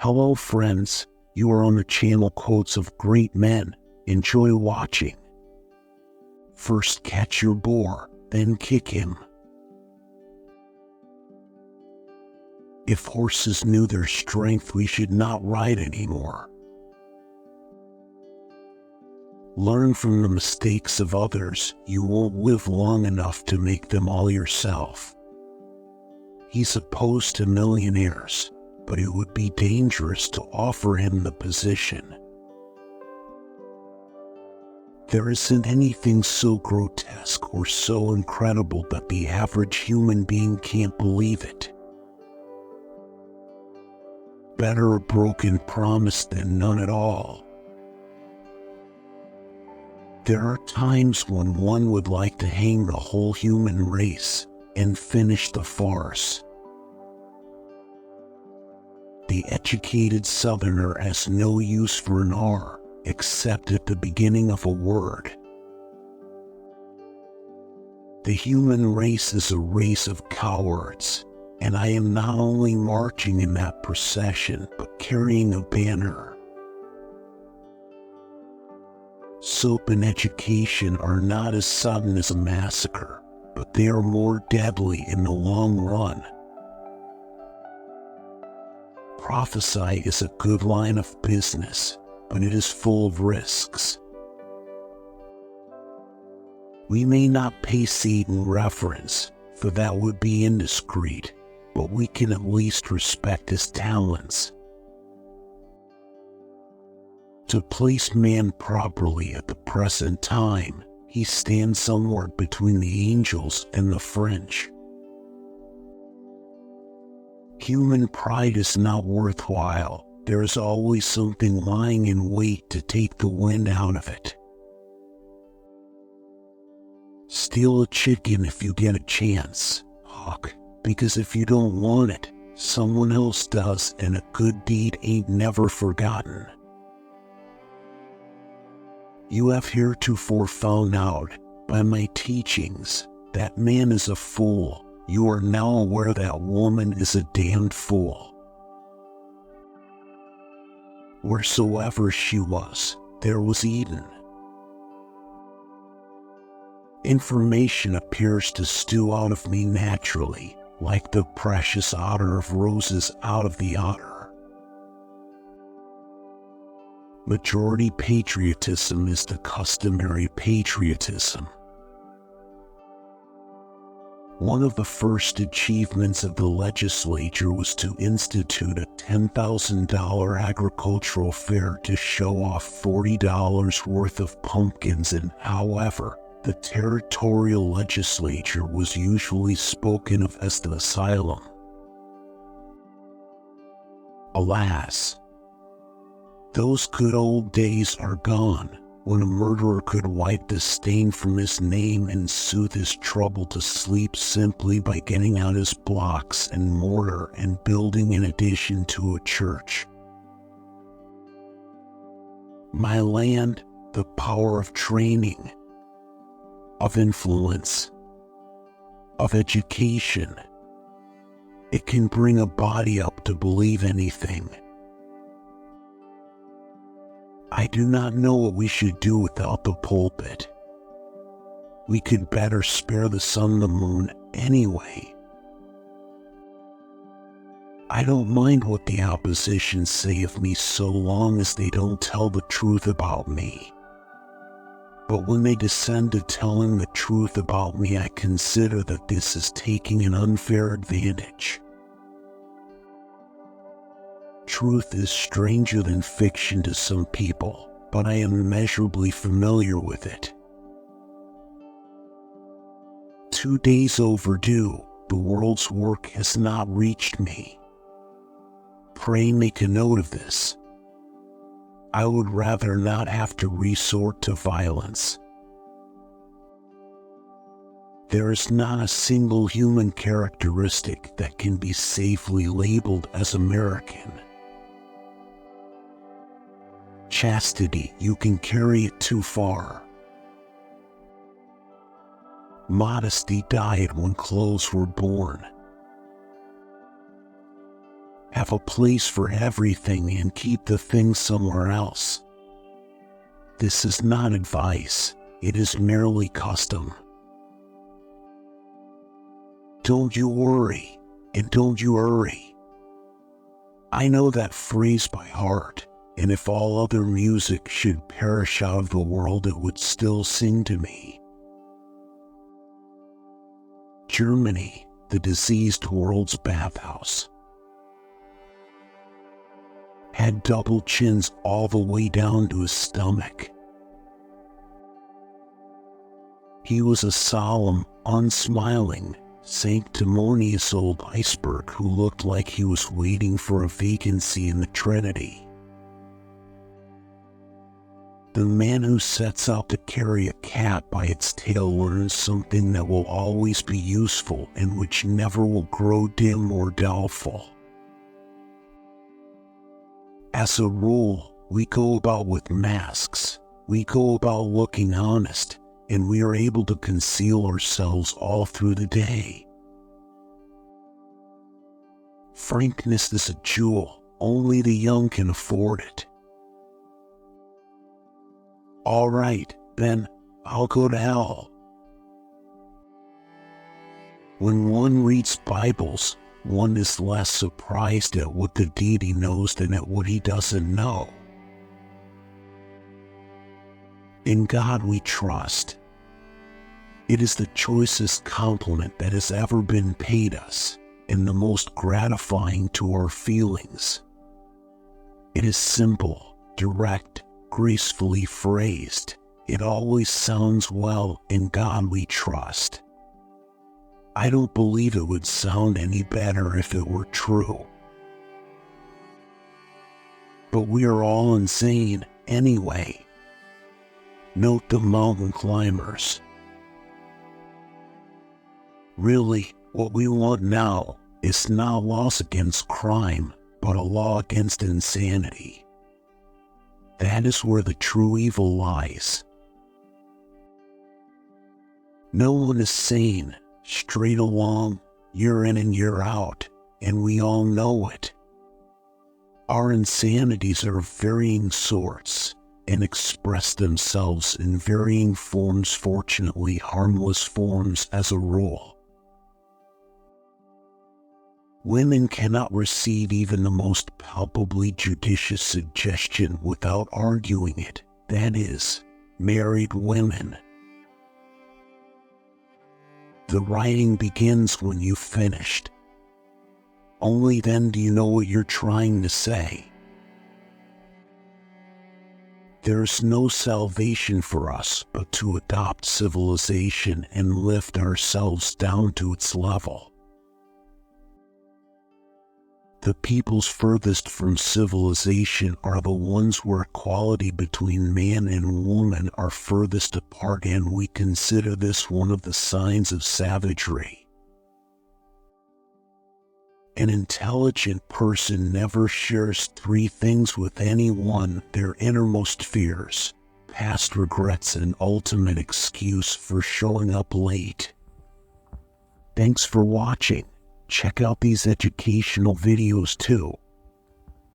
Hello friends, you are on the channel Quotes of Great Men. Enjoy watching. First catch your boar, then kick him. If horses knew their strength, we should not ride anymore. Learn from the mistakes of others. You won't live long enough to make them all yourself. He's opposed to millionaires, but it would be dangerous to offer him the position. There isn't anything so grotesque or so incredible that the average human being can't believe it. Better a broken promise than none at all. There are times when one would like to hang the whole human race and finish the farce. The educated Southerner has no use for an R, except at the beginning of a word. The human race is a race of cowards, and I am not only marching in that procession, but carrying a banner. Soap and education are not as sudden as a massacre, but they are more deadly in the long run. Prophesy is a good line of business, but it is full of risks. We may not pay Satan reverence, for that would be indiscreet, but we can at least respect his talents. To place man properly at the present time, he stands somewhere between the angels and the French. Human pride is not worthwhile. There is always something lying in wait to take the wind out of it. Steal a chicken if you get a chance, Hawk, because if you don't want it, someone else does, and a good deed ain't never forgotten. You have heretofore found out, by my teachings, that man is a fool. You are now aware that woman is a damned fool. Wheresoever she was, there was Eden. Information appears to stew out of me naturally, like the precious odor of roses out of the otter. Majority patriotism is the customary patriotism. One of the first achievements of the legislature was to institute a $10,000 agricultural fair to show off $40 worth of pumpkins, and however, the territorial legislature was usually spoken of as the asylum. Alas, those good old days are gone, when a murderer could wipe the stain from his name and soothe his trouble to sleep simply by getting out his blocks and mortar and building an addition to a church. My land, the power of training, of influence, of education. It can bring a body up to believe anything. I do not know what we should do without the pulpit. We could better spare the sun the moon anyway. I don't mind what the opposition say of me so long as they don't tell the truth about me. But when they descend to telling the truth about me, I consider that this is taking an unfair advantage. Truth is stranger than fiction to some people, but I am immeasurably familiar with it. 2 days overdue, the world's work has not reached me. Pray make a note of this. I would rather not have to resort to violence. There is not a single human characteristic that can be safely labeled as American. Chastity, you can carry it too far. Modesty died when clothes were born. have a place for everything and keep the things somewhere else. This is not advice, it is merely custom. Don't you worry, and don't you hurry. I know that phrase by heart, and if all other music should perish out of the world, it would still sing to me. Germany, the diseased world's bathhouse, had double chins all the way down to his stomach. He was a solemn, unsmiling, sanctimonious old iceberg who looked like he was waiting for a vacancy in the Trinity. The man who sets out to carry a cat by its tail learns something that will always be useful and which never will grow dim or doubtful. As a rule, we go about with masks, we go about looking honest, and we are able to conceal ourselves all through the day. Frankness is a jewel, only the young can afford it. All right, then, I'll go to hell. When one reads Bibles, one is less surprised at what the deity knows than at what he doesn't know. In God we trust. It is the choicest compliment that has ever been paid us, and the most gratifying to our feelings. It is simple, direct, gracefully phrased. It always sounds well. In God we trust. I don't believe it would sound any better if it were true. But we are all insane anyway. Note the mountain climbers. Really, what we want now is not laws against crime, but a law against insanity. That is where the true evil lies. No one is sane, straight along, year in and year out, and we all know it. Our insanities are of varying sorts, and express themselves in varying forms, fortunately harmless forms as a rule. Women cannot receive even the most palpably judicious suggestion without arguing it, that is, married women. The writing begins when you've finished. Only then do you know what you're trying to say. There's no salvation for us but to adopt civilization and lift ourselves down to its level. The peoples furthest from civilization are the ones where equality between man and woman are furthest apart, and we consider this one of the signs of savagery. An intelligent person never shares three things with anyone: their innermost fears, past regrets, and ultimate excuse for showing up late. Thanks for watching. Check out these educational videos too.